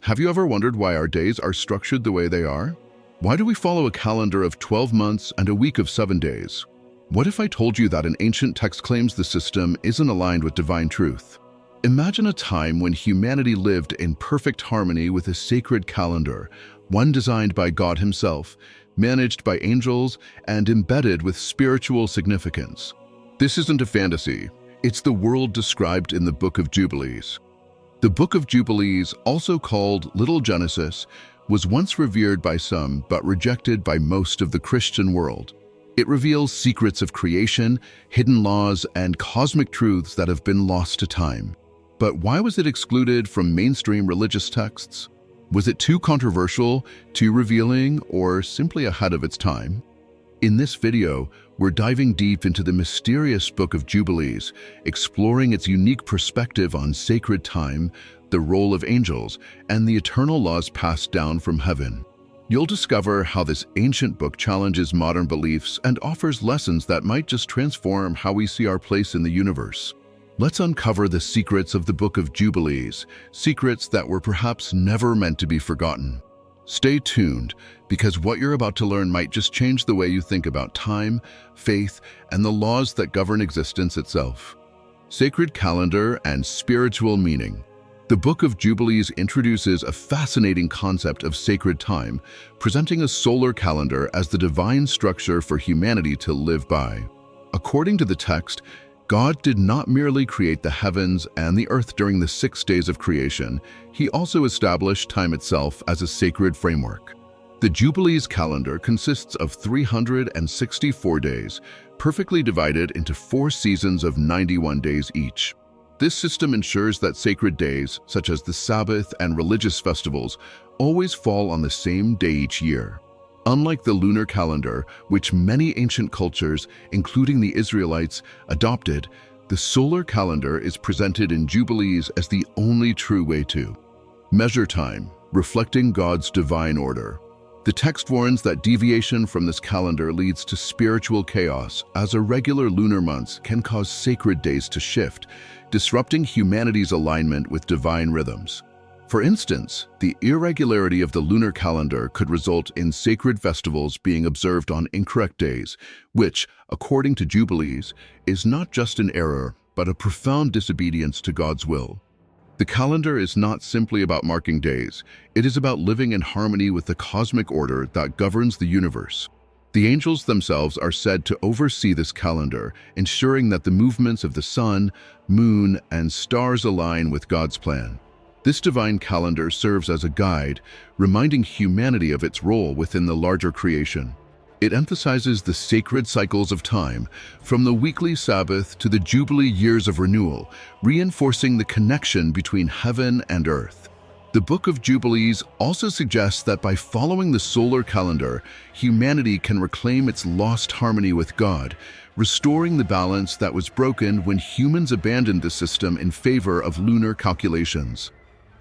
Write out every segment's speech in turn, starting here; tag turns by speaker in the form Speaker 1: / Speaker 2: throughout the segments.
Speaker 1: Have you ever wondered why our days are structured the way they are? Why do we follow a calendar of 12 months and a week of 7 days? What if I told you that an ancient text claims the system isn't aligned with divine truth? Imagine a time when humanity lived in perfect harmony with a sacred calendar, one designed by God Himself, managed by angels, and embedded with spiritual significance. This isn't a fantasy. It's the world described in the Book of Jubilees. The Book of Jubilees, also called Little Genesis, was once revered by some but rejected by most of the Christian world. It reveals secrets of creation, hidden laws, and cosmic truths that have been lost to time. But why was it excluded from mainstream religious texts? Was it too controversial, too revealing, or simply ahead of its time? In this video, we're diving deep into the mysterious Book of Jubilees, exploring its unique perspective on sacred time, the role of angels, and the eternal laws passed down from heaven. You'll discover how this ancient book challenges modern beliefs and offers lessons that might just transform how we see our place in the universe. Let's uncover the secrets of the Book of Jubilees, secrets that were perhaps never meant to be forgotten. Stay tuned, because what you're about to learn might just change the way you think about time, faith, and the laws that govern existence itself. Sacred calendar and spiritual meaning. The Book of Jubilees introduces a fascinating concept of sacred time, presenting a solar calendar as the divine structure for humanity to live by. According to the text, God did not merely create the heavens and the earth during the 6 days of creation. He also established time itself as a sacred framework. The Jubilees calendar consists of 364 days, perfectly divided into 4 seasons of 91 days each. This system ensures that sacred days, such as the Sabbath and religious festivals, always fall on the same day each year. Unlike the lunar calendar, which many ancient cultures, including the Israelites, adopted, the solar calendar is presented in Jubilees as the only true way to measure time, reflecting God's divine order. The text warns that deviation from this calendar leads to spiritual chaos, as irregular lunar months can cause sacred days to shift, disrupting humanity's alignment with divine rhythms. For instance, the irregularity of the lunar calendar could result in sacred festivals being observed on incorrect days, which, according to Jubilees, is not just an error, but a profound disobedience to God's will. The calendar is not simply about marking days. It is about living in harmony with the cosmic order that governs the universe. The angels themselves are said to oversee this calendar, ensuring that the movements of the sun, moon, and stars align with God's plan. This divine calendar serves as a guide, reminding humanity of its role within the larger creation. It emphasizes the sacred cycles of time, from the weekly Sabbath to the Jubilee years of renewal, reinforcing the connection between heaven and earth. The Book of Jubilees also suggests that by following the solar calendar, humanity can reclaim its lost harmony with God, restoring the balance that was broken when humans abandoned the system in favor of lunar calculations.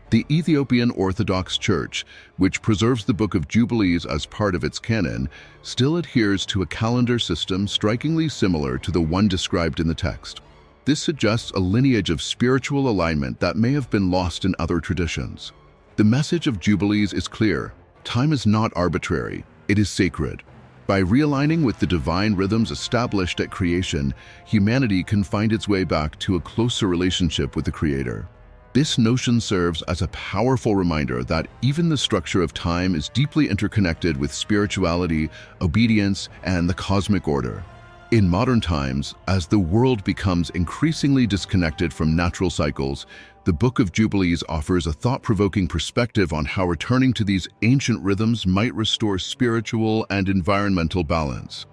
Speaker 1: The Ethiopian Orthodox Church, which preserves the Book of Jubilees as part of its canon, still adheres to a calendar system strikingly similar to the one described in the text. This suggests a lineage of spiritual alignment that may have been lost in other traditions. The message of Jubilees is clear. Time is not arbitrary, it is sacred. By realigning with the divine rhythms established at creation, humanity can find its way back to a closer relationship with the Creator. This notion serves as a powerful reminder that even the structure of time is deeply interconnected with spirituality, obedience, and the cosmic order. In modern times, as the world becomes increasingly disconnected from natural cycles, the Book of Jubilees offers a thought-provoking perspective on how returning to these ancient rhythms might restore spiritual and environmental balance.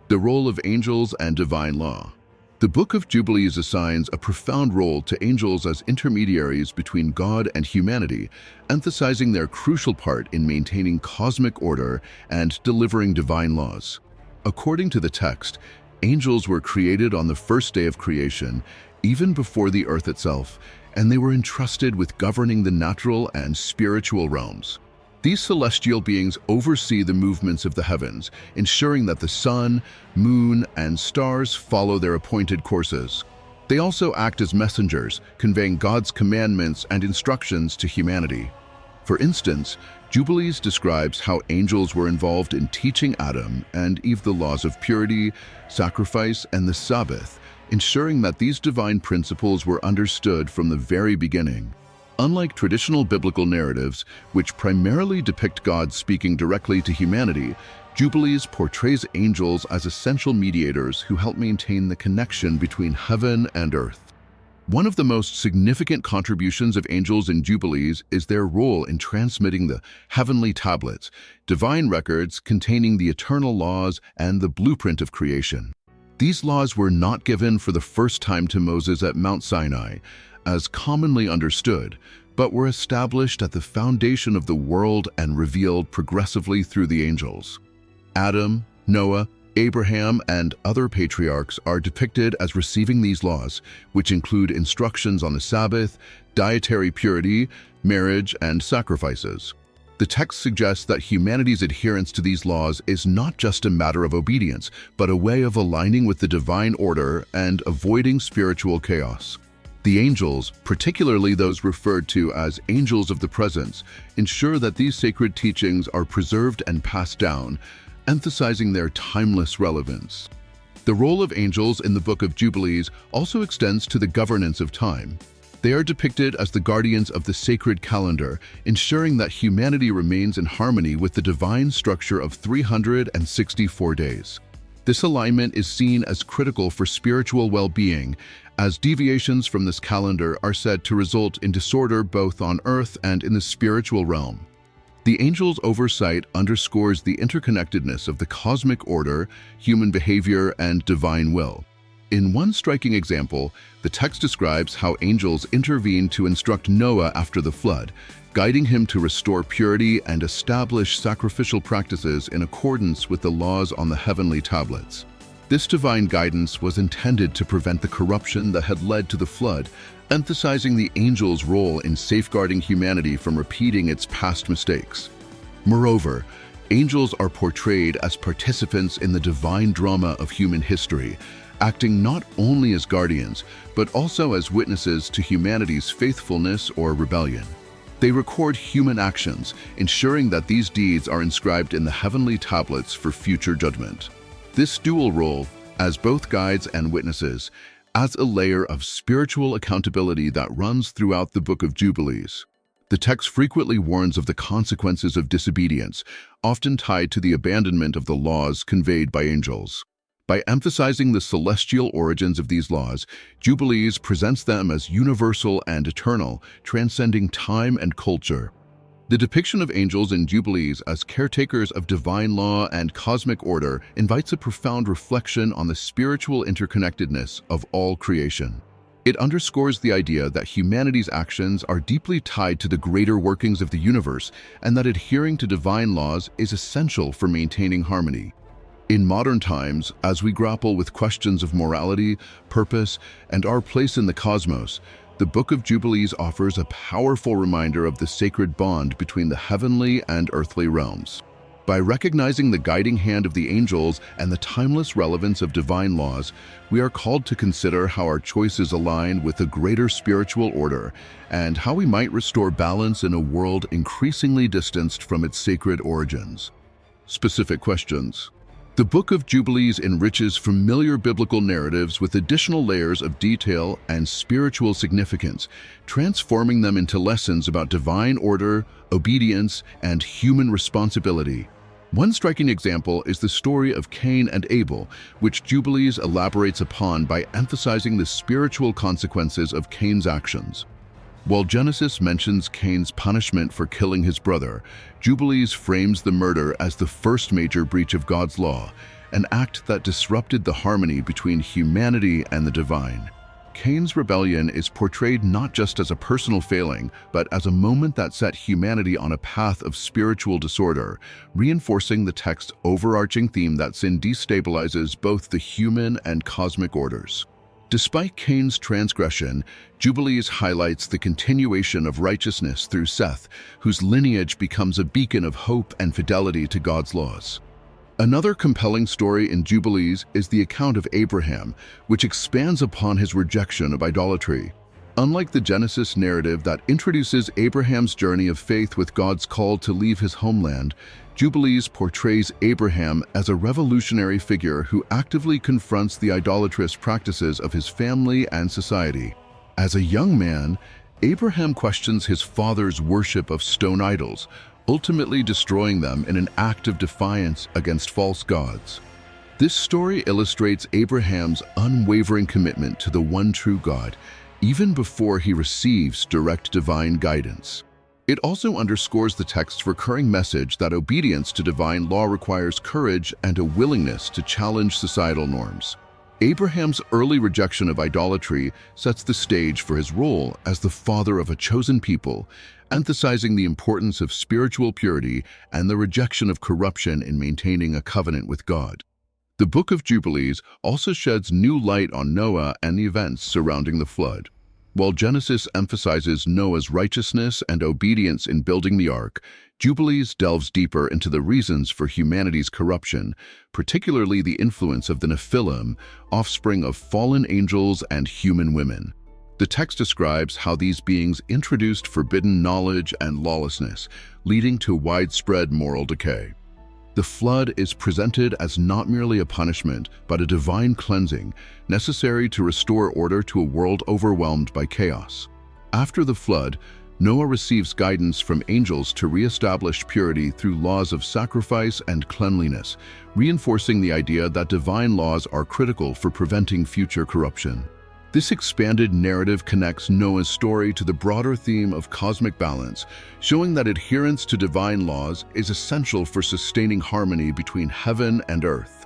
Speaker 1: The role of angels and divine law. The Book of Jubilees assigns a profound role to angels as intermediaries between God and humanity, emphasizing their crucial part in maintaining cosmic order and delivering divine laws. According to the text, angels were created on the first day of creation, even before the earth itself, and they were entrusted with governing the natural and spiritual realms. These celestial beings oversee the movements of the heavens, ensuring that the sun, moon, and stars follow their appointed courses. They also act as messengers, conveying God's commandments and instructions to humanity. For instance, Jubilees describes how angels were involved in teaching Adam and Eve the laws of purity, sacrifice, and the Sabbath, ensuring that these divine principles were understood from the very beginning. Unlike traditional biblical narratives, which primarily depict God speaking directly to humanity, Jubilees portrays angels as essential mediators who help maintain the connection between heaven and earth. One of the most significant contributions of angels in Jubilees is their role in transmitting the heavenly tablets, divine records containing the eternal laws and the blueprint of creation. These laws were not given for the first time to Moses at Mount Sinai, as commonly understood, but were established at the foundation of the world and revealed progressively through the angels. Adam, Noah, Abraham, and other patriarchs are depicted as receiving these laws, which include instructions on the Sabbath, dietary purity, marriage, and sacrifices. The text suggests that humanity's adherence to these laws is not just a matter of obedience, but a way of aligning with the divine order and avoiding spiritual chaos. The angels, particularly those referred to as angels of the presence, ensure that these sacred teachings are preserved and passed down, emphasizing their timeless relevance. The role of angels in the Book of Jubilees also extends to the governance of time. They are depicted as the guardians of the sacred calendar, ensuring that humanity remains in harmony with the divine structure of 364 days. This alignment is seen as critical for spiritual well-being, as deviations from this calendar are said to result in disorder both on earth and in the spiritual realm. The angels' oversight underscores the interconnectedness of the cosmic order, human behavior, and divine will. In one striking example, the text describes how angels intervened to instruct Noah after the flood, guiding him to restore purity and establish sacrificial practices in accordance with the laws on the heavenly tablets. This divine guidance was intended to prevent the corruption that had led to the flood, emphasizing the angels' role in safeguarding humanity from repeating its past mistakes. Moreover, angels are portrayed as participants in the divine drama of human history, acting not only as guardians, but also as witnesses to humanity's faithfulness or rebellion. They record human actions, ensuring that these deeds are inscribed in the heavenly tablets for future judgment. This dual role, as both guides and witnesses, adds a layer of spiritual accountability that runs throughout the Book of Jubilees. The text frequently warns of the consequences of disobedience, often tied to the abandonment of the laws conveyed by angels. By emphasizing the celestial origins of these laws, Jubilees presents them as universal and eternal, transcending time and culture. The depiction of angels in Jubilees as caretakers of divine law and cosmic order invites a profound reflection on the spiritual interconnectedness of all creation. It underscores the idea that humanity's actions are deeply tied to the greater workings of the universe, and that adhering to divine laws is essential for maintaining harmony. In modern times, as we grapple with questions of morality, purpose, and our place in the cosmos, the Book of Jubilees offers a powerful reminder of the sacred bond between the heavenly and earthly realms. By recognizing the guiding hand of the angels and the timeless relevance of divine laws, we are called to consider how our choices align with a greater spiritual order and how we might restore balance in a world increasingly distanced from its sacred origins. Specific questions. The Book of Jubilees enriches familiar biblical narratives with additional layers of detail and spiritual significance, transforming them into lessons about divine order, obedience, and human responsibility. One striking example is the story of Cain and Abel, which Jubilees elaborates upon by emphasizing the spiritual consequences of Cain's actions. While Genesis mentions Cain's punishment for killing his brother, Jubilees frames the murder as the first major breach of God's law, an act that disrupted the harmony between humanity and the divine. Cain's rebellion is portrayed not just as a personal failing, but as a moment that set humanity on a path of spiritual disorder, reinforcing the text's overarching theme that sin destabilizes both the human and cosmic orders. Despite Cain's transgression, Jubilees highlights the continuation of righteousness through Seth, whose lineage becomes a beacon of hope and fidelity to God's laws. Another compelling story in Jubilees is the account of Abraham, which expands upon his rejection of idolatry. Unlike the Genesis narrative that introduces Abraham's journey of faith with God's call to leave his homeland, Jubilees portrays Abraham as a revolutionary figure who actively confronts the idolatrous practices of his family and society. As a young man, Abraham questions his father's worship of stone idols, ultimately destroying them in an act of defiance against false gods. This story illustrates Abraham's unwavering commitment to the one true God, even before he receives direct divine guidance. It also underscores the text's recurring message that obedience to divine law requires courage and a willingness to challenge societal norms. Abraham's early rejection of idolatry sets the stage for his role as the father of a chosen people, emphasizing the importance of spiritual purity and the rejection of corruption in maintaining a covenant with God. The Book of Jubilees also sheds new light on Noah and the events surrounding the flood. While Genesis emphasizes Noah's righteousness and obedience in building the ark, Jubilees delves deeper into the reasons for humanity's corruption, particularly the influence of the Nephilim, offspring of fallen angels and human women. The text describes how these beings introduced forbidden knowledge and lawlessness, leading to widespread moral decay. The flood is presented as not merely a punishment, but a divine cleansing, necessary to restore order to a world overwhelmed by chaos. After the flood, Noah receives guidance from angels to re-establish purity through laws of sacrifice and cleanliness, reinforcing the idea that divine laws are critical for preventing future corruption. This expanded narrative connects Noah's story to the broader theme of cosmic balance, showing that adherence to divine laws is essential for sustaining harmony between heaven and earth.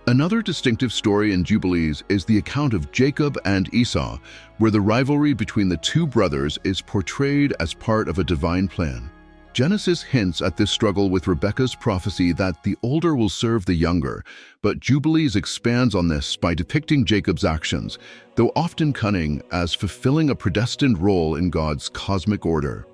Speaker 1: Another distinctive story in Jubilees is the account of Jacob and Esau, where the rivalry between the two brothers is portrayed as part of a divine plan. Genesis hints at this struggle with Rebekah's prophecy that the older will serve the younger, but Jubilees expands on this by depicting Jacob's actions, though often cunning, as fulfilling a predestined role in God's cosmic order.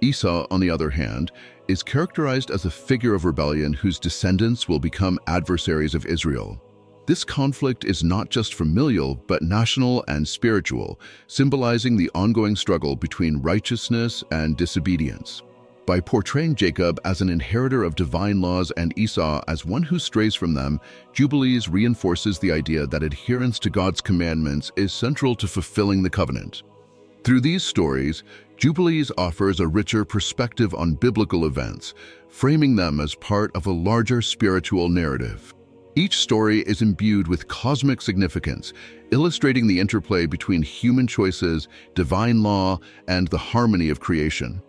Speaker 1: Esau, on the other hand, is characterized as a figure of rebellion whose descendants will become adversaries of Israel. This conflict is not just familial, but national and spiritual, symbolizing the ongoing struggle between righteousness and disobedience. By portraying Jacob as an inheritor of divine laws and Esau as one who strays from them, Jubilees reinforces the idea that adherence to God's commandments is central to fulfilling the covenant. Through these stories, Jubilees offers a richer perspective on biblical events, framing them as part of a larger spiritual narrative. Each story is imbued with cosmic significance, illustrating the interplay between human choices, divine law, and the harmony of creation.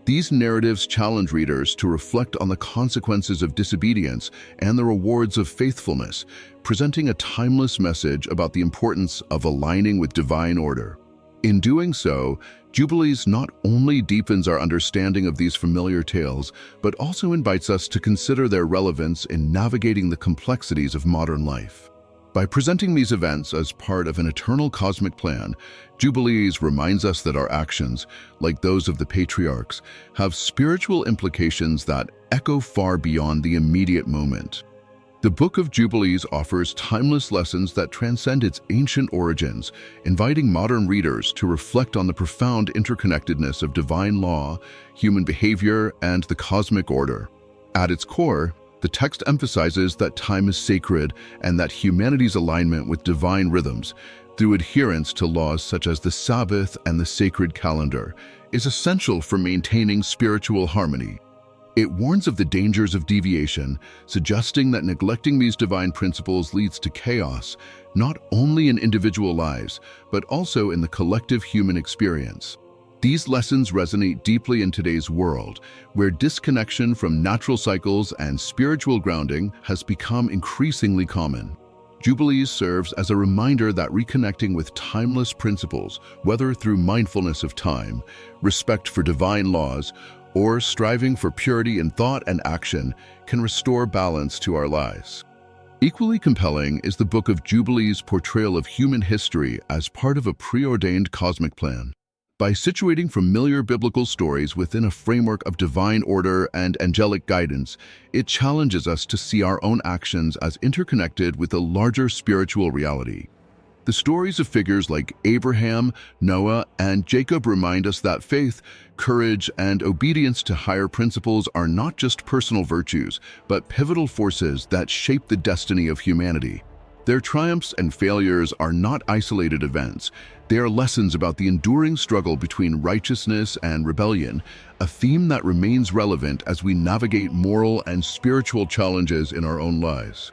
Speaker 1: These narratives challenge readers to reflect on the consequences of disobedience and the rewards of faithfulness, presenting a timeless message about the importance of aligning with divine order. In doing so, Jubilees not only deepens our understanding of these familiar tales, but also invites us to consider their relevance in navigating the complexities of modern life. By presenting these events as part of an eternal cosmic plan, Jubilees reminds us that our actions, like those of the patriarchs, have spiritual implications that echo far beyond the immediate moment. The Book of Jubilees offers timeless lessons that transcend its ancient origins, inviting modern readers to reflect on the profound interconnectedness of divine law, human behavior, and the cosmic order. At its core, the text emphasizes that time is sacred and that humanity's alignment with divine rhythms, through adherence to laws such as the Sabbath and the sacred calendar, is essential for maintaining spiritual harmony. It warns of the dangers of deviation, suggesting that neglecting these divine principles leads to chaos, not only in individual lives, but also in the collective human experience. These lessons resonate deeply in today's world, where disconnection from natural cycles and spiritual grounding has become increasingly common. Jubilees serves as a reminder that reconnecting with timeless principles, whether through mindfulness of time, respect for divine laws, or striving for purity in thought and action, can restore balance to our lives. Equally compelling is the Book of Jubilees' portrayal of human history as part of a preordained cosmic plan. By situating familiar biblical stories within a framework of divine order and angelic guidance, it challenges us to see our own actions as interconnected with a larger spiritual reality. The stories of figures like Abraham, Noah, and Jacob remind us that faith, courage, and obedience to higher principles are not just personal virtues, but pivotal forces that shape the destiny of humanity. Their triumphs and failures are not isolated events. They are lessons about the enduring struggle between righteousness and rebellion, a theme that remains relevant as we navigate moral and spiritual challenges in our own lives.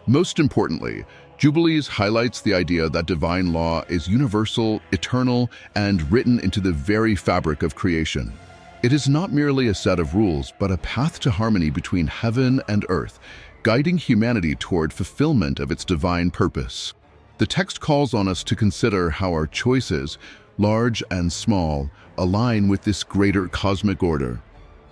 Speaker 1: Most importantly, Jubilees highlights the idea that divine law is universal, eternal, and written into the very fabric of creation. It is not merely a set of rules, but a path to harmony between heaven and earth, guiding humanity toward fulfillment of its divine purpose. The text calls on us to consider how our choices, large and small, align with this greater cosmic order.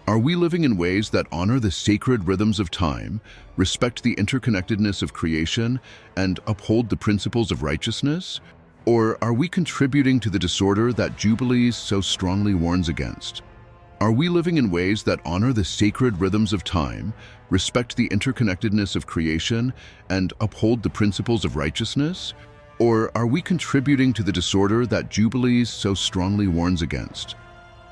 Speaker 1: Are we living in ways that honor the sacred rhythms of time, respect the interconnectedness of creation, and uphold the principles of righteousness? Or are we contributing to the disorder that Jubilees so strongly warns against? Are we living in ways that honor the sacred rhythms of time, respect the interconnectedness of creation, and uphold the principles of righteousness? Or are we contributing to the disorder that Jubilees so strongly warns against?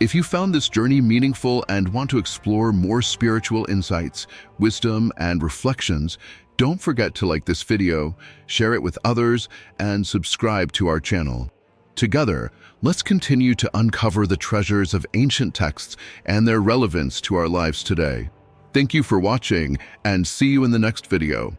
Speaker 1: If you found this journey meaningful and want to explore more spiritual insights, wisdom, and reflections, don't forget to like this video, share it with others, and subscribe to our channel. Together, let's continue to uncover the treasures of ancient texts and their relevance to our lives today. Thank you for watching, and see you in the next video.